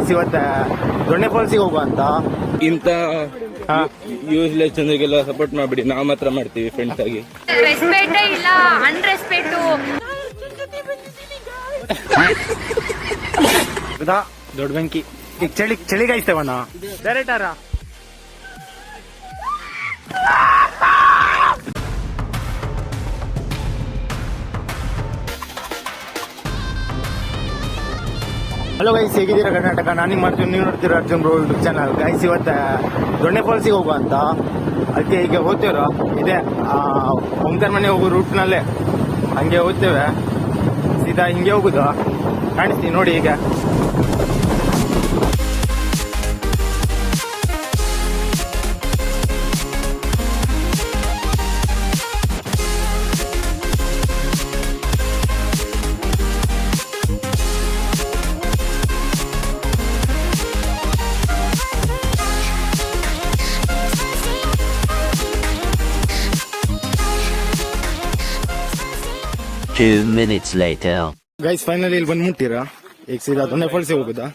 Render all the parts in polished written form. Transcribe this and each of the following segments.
Guys ಇವತ್ತ ದೊಣ್ಣೆ ಫಾಲ್ಸಿಗೆ ಹೋಗುವ ಅಂತ. ಇಂತ ಯೂಸ್ಲೆಸ್ ಜನರಿಗೆಲ್ಲ ಸಪೋರ್ಟ್ ಮಾಡ್ಬಿಡಿ, ನಾವು ಮಾತ್ರ ಮಾಡ್ತೀವಿ ಫ್ರೆಂಡ್ಸ್ ಆಗಿ. ರೆಸ್ಪೆಕ್ಟೇ ಇಲ್ಲ, ಅನ್ರೆಸ್ಪೆಕ್ಟು. ದೊಡ್ಡ ಬೆಂಕಿ ಈಗ ಚಳಿಗಾಯ್ತೇವಣ್ಣ ಡೈರೆಕ್ಟಾರ. ಹಲೋ ಗೈಸ್, ಹೇಗಿದ್ದೀರಾ ಕರ್ನಾಟಕ? ನಾನು ಮಾಡ್ತೀನಿ, ನೀವು ನೋಡ್ತೀರಾ Arjun bro YouTube channel. Guys ಇವತ್ತ ದೊಣ್ಣೆ ಫಾಲ್ಸಿಗೆ ಹೋಗುವ ಅಂತ, ಅದಕ್ಕೆ ಈಗ ಹೋಗ್ತೇವ್ರ. ಇದೆ ಓಂಕಾರ ಮನೆ ಹೋಗೋ ರೂಟ್ನಲ್ಲೇ ಹಂಗೆ ಹೋಗ್ತೇವೆ, ಸೀದಾ ಹಿಂಗೆ ಹೋಗುದು. ಕಾಣಿಸ್ತೀನಿ ನೋಡಿ ಈಗ. Two minutes later. Guys finally ಇಲ್ಲಿ ಬಂದ್ ಮುಟ್ಟಿರ. ಈಗ ಸೀದಾ ದೊಣ್ಣೆ ಫಾಲ್ಸಿಗೆ ಹೋಗುದಾ.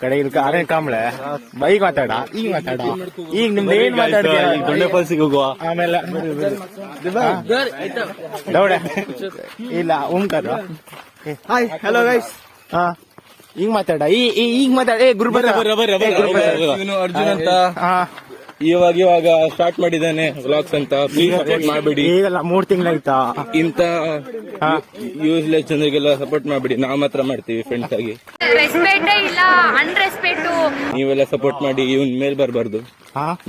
ಕಡೆ ಇಲ್ಲಿ ಆರೆ ಕಾಂಬ್ಳೆ ಬೈಕ್ ಮಾತಾಡ, ಈಗ ಮಾತಾಡ, ಈಗ ನಿಮ್ದು ಏನ್ ಮಾತಾಡ್ತೀಯ? ದೊಣ್ಣೆ ಫಾಲ್ಸಿಗೆ ಹೋಗುವ. ಆಮೇಲೆ ದೌಡೆ ಇಲ್ಲ ಓಂಕಾರ. Hi hello guys. ಹಾ ಈಗ ಮಾತಾಡ, ಈಗ ಮಾತಾಡ. ಏ ಗುರು ಇವನು ಅರ್ಜುನ್ ಅಂತ ಇವಾಗ ಸ್ಟಾರ್ಟ್ ಮಾಡಿದ್ದಾನೆ ವ್ಲಾಗ್ಸ್ ಅಂತ. ಪ್ಲೀಸ್ ಸಪೋರ್ಟ್ ಮಾಡ್ಬಿಡಿ. ಈಗಲ್ಲ 3 ತಿಂಗಳಾಯ್ತಾ. ಇಂತ ಯೂಸ್ಲೆಸ್ ಜನರಿಗೆಲ್ಲ ಸಪೋರ್ಟ್ ಮಾಡ್ಬಿಡಿ, ನಾವು ಮಾತ್ರ ಮಾಡ್ತೀವಿ ಫ್ರೆಂಡ್ಸ್ ಆಗಿ. ರೆಸ್ಪೆಕ್ಟೇ ಇಲ್ಲ, ಅನ್ರೆಸ್ಪೆಕ್ಟು. ನೀವೆಲ್ಲ ಸಪೋರ್ಟ್ ಮಾಡಿ, ಇವನ್ ಮೇಲ್ ಬರ್ಬಾರ್ದು,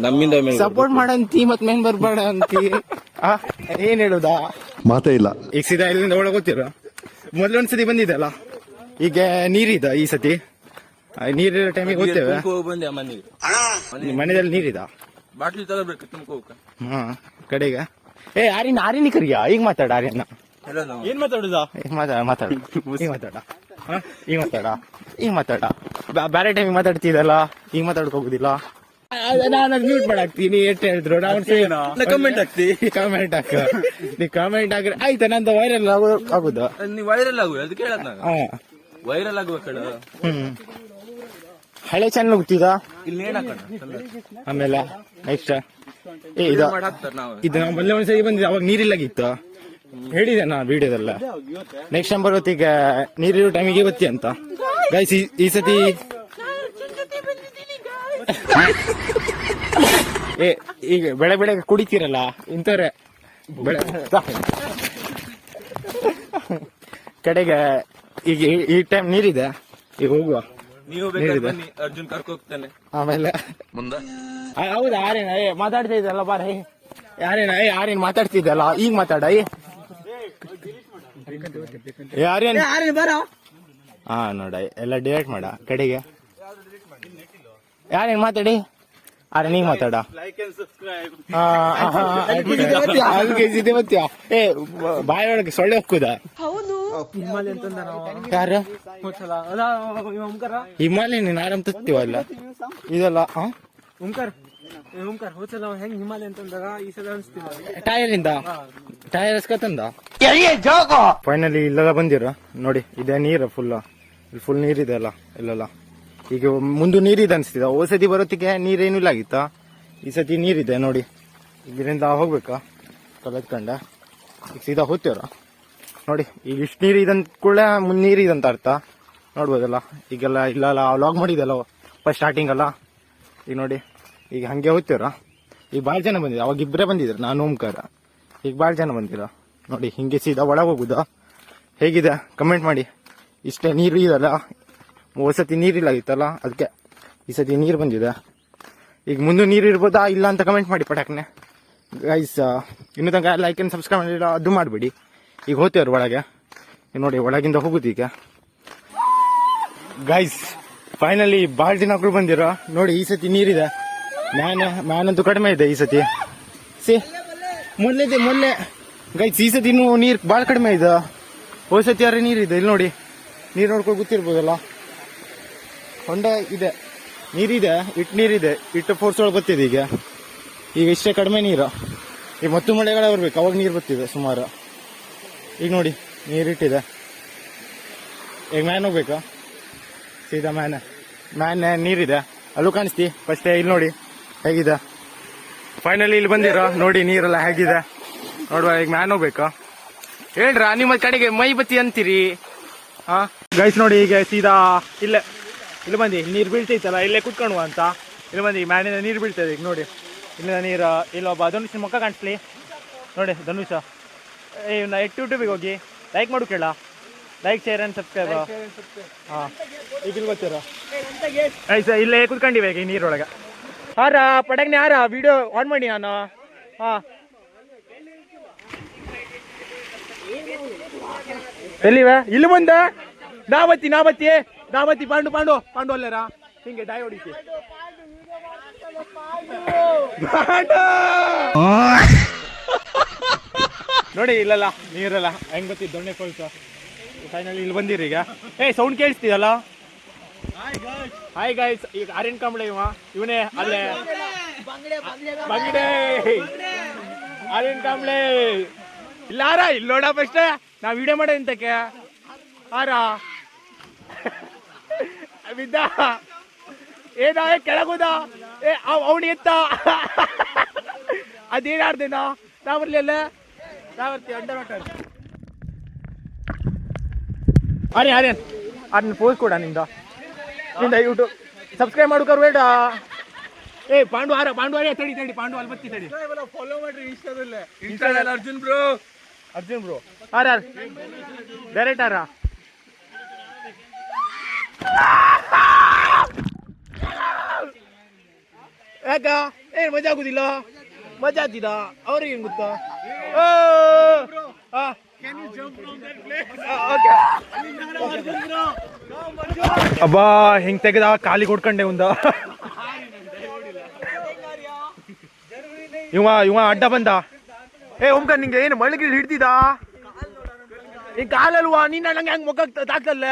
ನಮ್ಮಿಂದ ಮೇಲ್ ಸಪೋರ್ಟ್ ಮಾಡಂತಿ ಮತ್ ಮೇನ್ ಬರ್ಬೇಡ ಅಂತಿ. ಏನ್ ಹೇಳುದಾ ಮಾತೇ ಇಲ್ಲ. ಈಗ ಸೀದಾ ಇಲ್ಲಿಂದ ಒಳಗೆ ಹೋಗ್ತೀರ. ಮೊದ್ಲೊಂದ್ಸತಿ ಬಂದಿದ್ದಲ್ಲ, ಈಗ ನೀರಿದ. ಈ ಸತಿ ನೀರಿರೋ ಟೈಮಿಗೆ ಹೋಗ್ತೇವೆ. ಬಂದೆ ಮನೆಗೆ, ಮನೆಯಲ್ಲಿ ನೀರಿದ ಬಾಟ್ಲಿ ತಗೋಬೇಕು ತುಂಬ್ಕೋಕ. ಹಾ ಕಡೆಗೆ ಆರಿನ ಕರಿಯ. ಈಗ ಮಾತಾಡ ಆರ್ಯನ. ಏನ್ ಮಾತಾಡುದ? ಮಾತಾಡ ಈಗ ಮಾತಾಡ, ಈಗ ಮಾತಾಡ, ಈಗ ಮಾತಾಡ. ಬೇರೆ ಟೈಮಿಗೆ ಮಾತಾಡ್ತಿದಲ್ಲ, ಈಗ ಮಾತಾಡ್ಕೋಗುದಿಲ್ಲ. ನಾನು ಮ್ಯೂಟ್ ಮಾಡಾಕ್ತೀನಿ. ಎಷ್ಟು ಹೇಳಿದ್ರು ಕಮೆಂಟ್ ಹಾಕ್ತಿ, ಕಾಮೆಂಟ್ ಹಾಕ. ನೀ ಕಾಮೆಂಟ್ ಹಾಕ್ರೆ ಆಯ್ತಾ, ನಂದು ವೈರಲ್ ಆಗುದು. ನೀ ವೈರಲ್ ಆಗು, ಅದಕ್ಕೆ ಹೇಳದ್ ನಾನು. ವೈರಲ್ ಆಗುವ. ಹಳೆ ಚಾನಲ್ ಹೋಗ್ತಿದ. ಇಲ್ಲಿ ನೇಣ್ ಹಾಕೋಣ. ಆಮೇಲೆ ನೆಕ್ಸ್ಟ್ ಇದು ನಾವು ಮೊನ್ನೆ ಒಂದ್ಸರಿ ಬಂದಿದ್ದೆ, ಅವಾಗ ನೀರಿಲ್ಲಾಗಿತ್ತು. ಹೇಳಿದೆ ನಾ ವಿಡಿಯೋದಲ್ಲ. ನೆಕ್ಸ್ಟ್ ಟೈಮ್ ಬರೋತ್ತೀಗ ನೀರಿರೋ ಟೈಮಿಗೆ ಬತ್ತಿ ಅಂತ. ಗೈಸ್ ಈ ಸತಿ ಈಗ ಬೆಳೆ ಕುಡಿತೀರಲ್ಲ ಇಂಥವ್ರೆ ಕಡೆಗೆ ಈಗ ಈ ಟೈಮ್ ನೀರಿದೆ. ಈಗ ಹೋಗುವ, ನೀವು ಬೇಕಾದ್ರೆ ಬನ್ನಿ, ಅರ್ಜುನ್ ಕರ್ಕೊ ಹೋಗ್ತಾನೆ. ಆಮೇಲೆ ಮುಂದೆ ಹೌದಾ ಆರೇನ ಮಾತಾಡ್ತಾ ಇದ್ದಲ್ಲ ಬಾರ. ಆರೇನ್ ಮಾತಾಡ್ತಿದ್ದಲ್ಲ, ಈಗ ಮಾತಾಡ. ಯಾರೇನ್ ಹಾ ನೋಡ ಎಲ್ಲ ಡಿಲೀಟ್ ಮಾಡ. ಕಡೆಗೆ ಯಾರೇನ್ ಮಾತಾಡಿ, ಆರೆ ನೀಗ್ ಮಾತಾಡ. ಏ ಬಾಯಿ ಒಳಗೆ ಸೊಳ್ಳೆ ಹೋಗುದ. ಯಾರು ಹಿಮಾಲಯ? ನೀನ್ ಆರಾಮ್ ತತ್ತೀವಲ್ಲ ಇದೆಲ್ಲ. ಟೈರ್ ಎಸ್ಕತ್ತಂದ. ಫೈನಲಿ ಇಲ್ಲೆಲ್ಲ ಬಂದಿರ ನೋಡಿ. ಇದೇ ನೀರು ಫುಲ್ ನೀರಿದೆ ಅಲ್ಲ ಇಲ್ಲೆಲ್ಲ. ಈಗ ಮುಂದೆ ನೀರಿದೆ ಅನ್ಸ್ತಿದ. ಸತಿ ಬರೋತ್ತಿಗೆ ನೀರೇನು ಇಲ್ಲ ಆಗಿತ್ತ, ಈ ಸತಿ ನೀರಿದೆ ನೋಡಿ. ಇದರಿಂದ ಹೋಗ್ಬೇಕಾ ಕಲೆತ್ಕೊಂಡ. ಈಗ ಸೀದಾ ಹೋಗ್ತೇವ್ರ ನೋಡಿ. ಈಗ ಇಷ್ಟು ನೀರು ಇದಂತ ಕೂಡ ಮುಂದೆ ನೀರಿದಂತ ಅರ್ಥ ನೋಡ್ಬೋದಲ್ಲ. ಈಗೆಲ್ಲ ಇಲ್ಲಲ್ಲ ವ್ಲಾಗ್ ಮಾಡಿದಲ್ಲ ಫಸ್ಟ್ ಸ್ಟಾರ್ಟಿಂಗ್ ಅಲ್ಲ. ಈಗ ನೋಡಿ ಈಗ ಹಂಗೆ ಹೋಗ್ತೇವ್ರ. ಈಗ ಭಾಳ ಜನ ಬಂದಿದ್ರು, ಅವಾಗ ಇಬ್ಬರೇ ಬಂದಿದ್ರು, ನಾನು ಓಂಕಾರ. ಈಗ ಭಾಳ ಜನ ಬಂದಿರ ನೋಡಿ. ಹಿಂಗೆ ಸೀದಾ ಒಳಗೆ ಹೋಗುದಾ. ಹೇಗಿದೆ ಕಮೆಂಟ್ ಮಾಡಿ. ಇಷ್ಟೇ ನೀರು ಇದಲ್ಲ, ಸತಿ ನೀರಿಲ್ಲ ಆಗಿತ್ತಲ್ಲ, ಅದಕ್ಕೆ ಈ ಸತಿ ನೀರು ಬಂದಿದೆ. ಈಗ ಮುಂದೆ ನೀರು ಇರ್ಬೋದಾ ಇಲ್ಲ ಅಂತ ಕಮೆಂಟ್ ಮಾಡಿ ಪಟಾಕ್ನೆ ಗೈಸ್. ಇನ್ನೂ ತನಕ ಲೈಕ್ ಅಂಡ್ ಸಬ್ಸ್ಕ್ರೈಬ್ ಮಾಡಿಲ್ಲ, ಅದು ಮಾಡಬೇಡಿ. ಈಗ ಹೋಗ್ತೇವ್ರ ಒಳಗೆ ನೋಡಿ. ಒಳಗಿಂದ ಹೋಗುದು ಈಗ ಗೈಸ್. ಫೈನಲಿ ಭಾಳ ಜನಗಳು ಬಂದಿರೋ ನೋಡಿ. ಈ ಸತಿ ನೀರಿದೆ. ಮ್ಯಾನಂತೂ ಕಡಿಮೆ ಇದೆ ಈ ಸತಿ. ಮೊನ್ನೆ ಗೈಸ್ ಈ ಸತಿ ನೀರು ಭಾಳ ಕಡಿಮೆ ಇದೆ. ಸತಿ ಯಾರೇ ನೀರಿದೆ ಇಲ್ಲಿ ನೋಡಿ. ನೀರು ನೋಡ್ಕೊಂಡು ಗೊತ್ತಿರ್ಬೋದಲ್ಲ. ಹೊಂಡ ಇದೆ, ನೀರಿದೆ, ನೀರಿದೆ. ಫೋರ್ಸ್ ಒಳಗೆ ಬರ್ತಿದೆ ಈಗ ಇಷ್ಟೇ ಕಡಿಮೆ ನೀರು. ಈಗ ಮತ್ತು ಮಳೆಗಳ ಬರ್ಬೇಕು, ಅವಾಗ ನೀರು ಬರ್ತಿದೆ ಸುಮಾರು. ಈಗ ನೋಡಿ ನೀರಿಟ್ಟಿದೆ. ಈಗ ಮ್ಯಾನ್ ಹೋಗ್ಬೇಕಾ, ಸೀದಾ ಮ್ಯಾನ ಮ್ಯಾನ್ ನೀರಿದೆ, ಅಲ್ಲೂ ಕಾಣಿಸ್ತಿ ಫಸ್ಟ್ ಇಲ್ಲಿ ನೋಡಿ ಹೇಗಿದೆ. ಫೈನಲಿ ಇಲ್ಲಿ ಬಂದಿರೋ ನೋಡಿ ನೀರೆಲ್ಲ ಹೇಗಿದೆ ನೋಡುವ. ಈಗ ಮ್ಯಾನ್ ಹೋಗ್ಬೇಕು ಹೇಳ್ರ, ನಿಮ್ಮ ಕಡೆಗೆ ಮೈ ಬತ್ತಿ ಅಂತೀರಿ. ಹಾ ಗೈಸ್ ನೋಡಿ, ಈಗ ಸೀದಾ ಇಲ್ಲಿ ಬಂದಿ ನೀರು ಬೀಳ್ತೈತಲ್ಲ, ಇಲ್ಲೇ ಕುತ್ಕೊಳ್ಳುವ ಅಂತ ಇಲ್ಲಿ ಬಂದಿ. ಮ್ಯಾನಿಂದ ನೀರು ಬೀಳ್ತದೆ ಈಗ ನೋಡಿ, ಇಲ್ಲಿಂದ ನೀರು. ಇಲ್ಲೊಬ್ಬ ಧನುಷ್ ಮುಖ ಕಾಣಿಸ್ಲಿ ನೋಡಿ, ಧನುಷ. ಇವ್ನ ಯೂಟ್ಯೂಬಿಗೆ ಹೋಗಿ ಲೈಕ್ ಮಾಡು ಕೇಳ, ಲೈಕ್ ಶೇರ್ ಆ್ಯಂಡ್ ಸಬ್ಸ್ಕ್ರೈಬ್. ಹಾಂ ಈಗ ಇಲ್ಲಿ ಗೊತ್ತಿರೋ ಆಯ್ತು, ಇಲ್ಲೇ ಕುತ್ಕೊಂಡಿವೆ ಈಗ ಈ ನೀರೊಳಗೆ. ಹಾರ ಪಡಗ್ನೆ ಯಾರ ವಿಡಿಯೋ ಆನ್ ಮಾಡಿ ನಾನು. ಹಾಂ ಎಲ್ಲಿವೆ? ಇಲ್ಲಿ ಬಂದ ನಾ ಬತ್ತಿ ಪಾಂಡು ಅಲ್ಲೇರ ಹಿಂಗೆ ಡಾಯ್ ಹೊಡಿತಿ ನೋಡಿ. ಇಲ್ಲಲ್ಲ ನೀರಲ್ಲ ಹೆಂಗ್ ಬತ್ತಿ ದೊಣ್ಣೆ ಫಾಲ್ಸ್. ಫೈನಲಿ ಇಲ್ಲಿ ಬಂದಿರಿ ಈಗ. ಸೌಂಡ್ ಕೇಳಿಸ್ತಿದಲ್ಲ. ಹಾಯ್ ಗೈಸ್, ಈಗ ಆರ್ಯನ್ ಕಾಂಬ್ಳೆ ಇವನೇ ಅಲ್ಲೇ ಬಂಗಿಡೆ ಆರ್ಯನ್ ಕಾಂಬ್ಳೆ ಇಲ್ಲ ಆರ ಇಲ್ಲಿ ನೋಡ ಫಸ್ಟ್ ನಾ ವಿಡಿಯೋ ಮಾಡೋ ಇಂತಕ್ಕೆ ಆರ ಬಿದ್ದ ಏನ ಕೆಳಗುದ ಅವನಿ ಎತ್ತ ಅದೇನಾಡ್ದೇನ ನಾ ಬರ್ಲಿಲ್ಲ ನಾ ಬರ್ತೀವಿ ಅಂಡರ್ ವಾಟರ್. ಆರ್ಯನ್ ಪೋಸ್ಟ್ ಕೊಡ ನಿಂದ ಯೂಟ್ಯೂಬ್ ಸಬ್ಸ್ಕ್ರೈಬ್ ಮಾಡ್ಕರ್ ಬೇಡ. ಪಾಂಡು ಆರ್ಯ ತಡಿ ಪಾಂಡು ಅಲ್ಲಿ ಬತ್ತಿ ತಡಿ, ಫಾಲೋ ಮಾಡ್ರಿ ಇನ್ಸ್ಟಾದಲ್ಲಿ ಅರ್ಜುನ್ ಬ್ರೋ ಆರ್ ಡೈರೆಕ್ಟ್ ಆರ. ಯಾಕ ಮಜಾ ಆಗುದಿಲ್ಲ? ಮಜಾ ಆಗ್ತಿದ ಅವ್ರಿಗೆ ಹೆಂಗ್ ಗೊತ್ತಾ? ಅಬ್ಬಾ ಹಿಂಗ್ ತೆಗೆದ ಕಾಲಿ ಕೊಡ್ಕೊಂಡೆ ಒಂದ. ಇವ ಅಡ್ಡ ಬಂದ. ಓಂಕ ನಿಂಗೆ ಏನು ಮಳಗಿಲ್ ಹಿಡ್ತಿದ ಈ ಕಾಲಲ್ವಾ? ನೀನ್ ನಂಗೆ ಹೆಂಗ್ ಮುಖ ತಾಕ್ತಲ್ಲ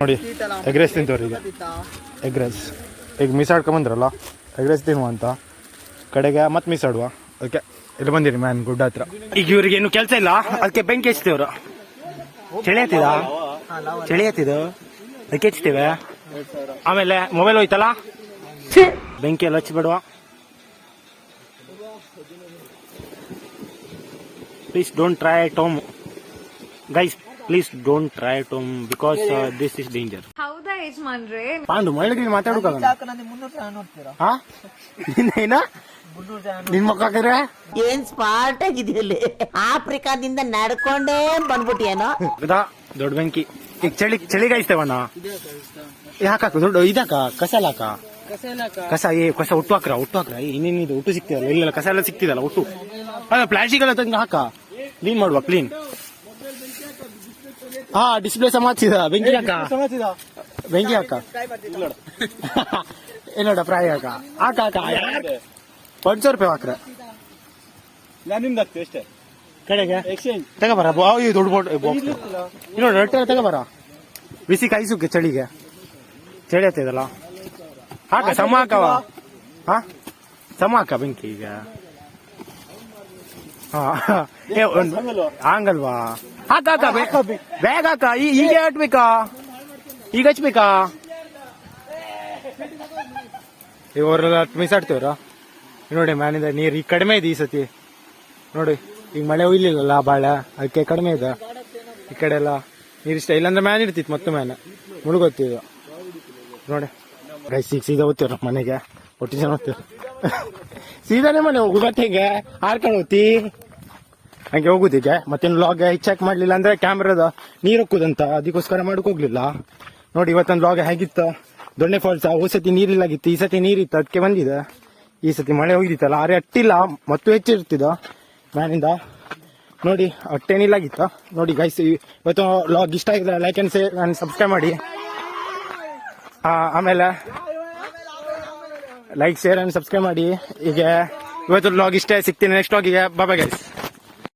ನೋಡಿ. ಎಗ್ ರೈಸ್ ತಿಂತವ್ರಿ ಈಗ. ಎಗ್ ರೈಸ್ ಈಗ ಮೀಸಾಡ್ಕೊಂಬಂದ್ರಲ್ಲ, ಎಗ್ ರೈಸ್ ತಿನ್ನುವ ಅಂತ ಕಡೆಗೆ ಮತ್ತೆ ಮೀಸಾಡುವ. ಅದಕ್ಕೆ ಇಲ್ಲಿ ಬಂದಿರಿ ಮ್ಯಾನ್ ಗುಡ್ಡ ಹತ್ರ. ಈಗ ಇವ್ರಿಗೆ ಏನು ಕೆಲಸ ಇಲ್ಲ, ಅದಕ್ಕೆ ಬೆಂಕಿ ಹಚ್ತೇವ್ರು. ಚಳಿ ಹತ್ತಿದ ಅದಕ್ಕೆ ಹಚ್ತೇವೆ. ಆಮೇಲೆ ಮೊಬೈಲ್ ಹೋಯ್ತಲ್ಲ, ಬೆಂಕಿ ಎಲ್ಲ ಹಚ್ಚಿಬಿಡುವ. Please don't try at home guys, please don't try at home because this is danger. ಹೌದಾ ಯಜಮಾನ್ರೆ? ಪಾಂಡು ಮಳೆಗೆ ಮಾತಾಡೋಕಾಗ ನಿನ್ ಮಕ್ಕ ಏನ್ ಸ್ಮಾರ್ಟ್ ಆಗಿದೆಯಲ್ಲಿ, ಆಫ್ರಿಕಾದಿಂದ ನಡ್ಕೊಂಡೇ ಬಂದ್ಬಿಟ್ಟಿಯೇನೋ. ದೊಡ್ಡ ಬೆಂಕಿ. ಈಗ ಚಳಿ ಕಾಯಿಸ್ತೇವಣ್ಣ. ಯಾಕಾಕ ದೊಡ್ಡ ಇದಾಕ ಕಸ ಹಾಕ ಕಸ ಒಟ್ಟು ಹಾಕ್ರ ಇನ್ನೇನಿದೆ ಒಟ್ಟು ಸಿಕ್ತಿದಲ್ಲ, ಇಲ್ಲೆಲ್ಲ ಕಸ ಎಲ್ಲ ಸಿಕ್ತಿದಲ್ಲ ಒಟ್ಟು. ಪ್ಲಾಸ್ಟಿಕ್ ಎಲ್ಲ ತಂಗ ಹಾಕ, ಕ್ಲೀನ್ ಮಾಡುವ ಕ್ಲೀನ್. ಹಾ ಡಿಸ್ಪ್ಲೇ ಸಮಾಚಿದ ಬೆಂಕಿ ಹಾಕ ಏನೋಡ ಫ್ರೈ ಹಾಕ 100 ರೂಪಾಯಿ ಹಾಕ್ರ ಅಷ್ಟೇ ಕಡೆಗೆ ತಗೋಬರ. ದೊಡ್ಡ ನೋಡಿ ರೊಟ್ಟೆ ತಗೋಬರ, ಬಿಸಿ ಕಾಯಿಸುಕ್ಕೆ ಚಳಿಗೆ. ಚಳಿ ಆಗ್ತದಲ್ಲ, ಹಾಕ ಸಮ ಹಾಕವ. ಹಾ ಸಮ ಹಾಕ ಬೆಂಕಿ ಈಗ. ಹಂಗಲ್ವಾ? ಹಾಕ ಬ್ಯಾಗ್ ಹಾಕ. ಈಗ ಹಟ್ಬೇಕಾ? ಈಗ ಹಚ್ಬೇಕಾ? ಇವರೆಲ್ಲ ಮಿಸಾಡ್ತೇವ್ರ ನೋಡಿ. ಮ್ಯಾನಿಂದ ನೀರು ಈಗ ಕಡಿಮೆ ಇದೆ ಈ ಸತಿ ನೋಡಿ. ಈಗ ಮಳೆ ಒಯ್ಲಿಲ್ಲಲ್ಲ ಬಾಳ, ಅದಕ್ಕೆ ಕಡಿಮೆ ಇದೆ. ಈ ಕಡೆ ಎಲ್ಲ ನೀರಿಷ್ಟ, ಇಲ್ಲಾಂದ್ರೆ ಮ್ಯಾನ್ ಇರ್ತಿತ್ತು ಮತ್ತೆ ಮ್ಯಾನ್ ಮುಳುಗೋಗ್ತಿದ್ದು ನೋಡಿ. ಗೈಸ್ ಈಗ ಸೀದಾ ಹೋಗ್ತೀವ್ರ ಮನೆಗೆ, ಒಟ್ಟು ಜನ ಹೋಗ್ತೀವ್ರ. ಸೀದಾನೇ ಮನೆ ಹೋಗು, ಮತ್ತೆ ಹಿಂಗೆ ಹಾರ್ಕೊಂಡು ಹೋಗ್ತಿ ಹಂಗೆ ಹೋಗುದೀಗ. ಮತ್ತೇನು ವ್ಲಾಗ್ ಚೆಕ್ ಮಾಡ್ಲಿಲ್ಲ ಅಂದ್ರೆ ಕ್ಯಾಮ್ರಾದ ನೀರು ಹೋಗುದಂತ, ಅದಕ್ಕೋಸ್ಕರ ಮಾಡಕ್ ಹೋಗ್ಲಿಲ್ಲ ನೋಡಿ. ಇವತ್ತೊಂದು ವ್ಲಾಗ್ ಹೇಗಿತ್ತು, ದೊಣ್ಣೆ ಫಾಲ್ಸ್. ಹೋದ ಸತಿ ನೀರಿಲ್ಲಾಗಿತ್ತು, ಈ ಸತಿ ನೀರಿತ್ತು ಅದಕ್ಕೆ ಬಂದಿದೆ. ಈ ಸತಿ ಮಳೆ ಹೋಗಿತ್ತಲ್ಲ, ಆರೆ ಅಟ್ಟಿಲ್ಲ ಮತ್ತು ಹೆಚ್ಚಿರ್ತಿದ ಮ್ಯಾನಿಂದ ನೋಡಿ. ಅಟ್ಟೇನಿಲ್ಲಾಗಿತ್ತ ನೋಡಿ. ಗೈಸ್ ಇವತ್ತು ವ್ಲಾಗ್ ಇಷ್ಟ ಆಗಿದ್ರೆ like and share and subscribe ಮಾಡಿ. ಆಮೇಲೆ ಲೈಕ್ ಶೇರ್ ಅಂಡ್ ಸಬ್ಸ್ಕ್ರೈಬ್ ಮಾಡಿ. ಈಗ ಇವತ್ತು ವ್ಲಾಗ್ ಇಷ್ಟ, ಸಿಗ್ತೀನಿ ನೆಕ್ಸ್ಟ್ ವ್ಲಾಗಿಗೆ. Bye guys.